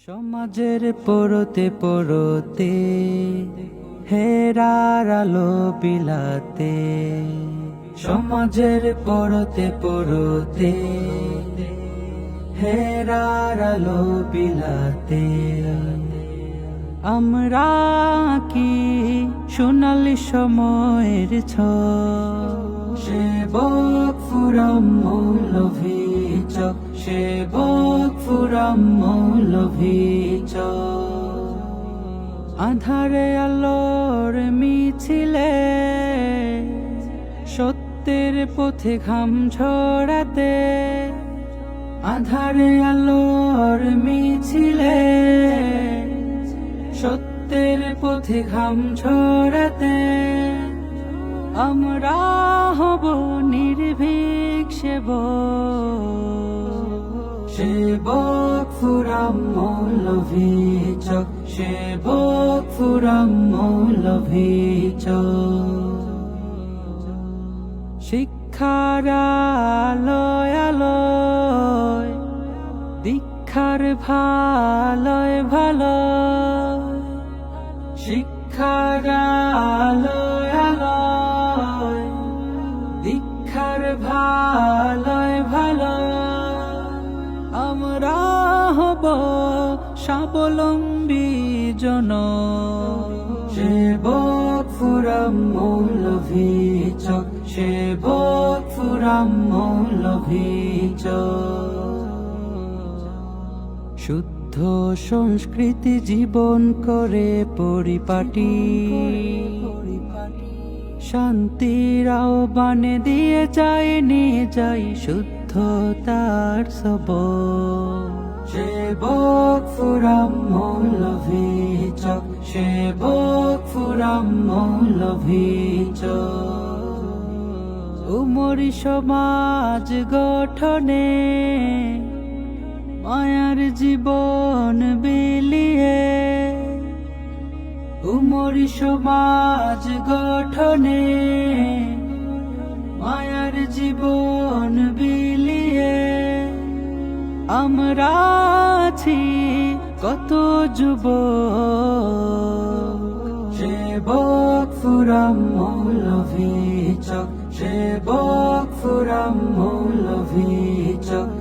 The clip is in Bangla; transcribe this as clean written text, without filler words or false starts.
সমাজের পরতে পরতে হেরার আলো বিলাতে, সমাজের পরতে পরতে হেরার আলো বিলাতে, আমরা কি সোনালি সময়ের সেবক ফুরাম মৌলভী চক, সেবক ফুরাম মৌলভী চক। আধারে আলোর মিছিলে সত্যের পথে ঘাম ঝরাতে, আধারে আলোর মিছিলে সত্যের পথে ঘাম ঝরাতে, আমরা হব নির্ভীক সেবক ফুরাম মৌলভী চক, সেবক ফুরাম মৌলভী চক। শিক্ষার আলোয় আলোয় দীক্ষার ভালোয় ভালো, শিক্ষার আলোয় আলোয় দীক্ষার ভালোয় ভালো, আমরা হব স্বাবলম্বী জন সেবক ফুরাম মৌলভী চক, সেবক ফুরাম মৌলভী চক। শুদ্ধ সংস্কৃতি জীবন করে পরিপাটি, শান্তির আহ্বানে দিয়ে যাই নিয়ে যাই শুদ্ধতার সবক, সেবক ফুরাম মৌলভী চক, সেবক ফুরাম মৌলভী চক। উমরি সমাজ গঠনে মায়ার জীবন বিলিয়ে, উমরি সমাজ গঠনে মায়ার জীবন বিলিয়ে, আমরা আছি কত যুবক সেবক ফুরাম মৌলভী চক, সেবক ফুরাম মৌলভী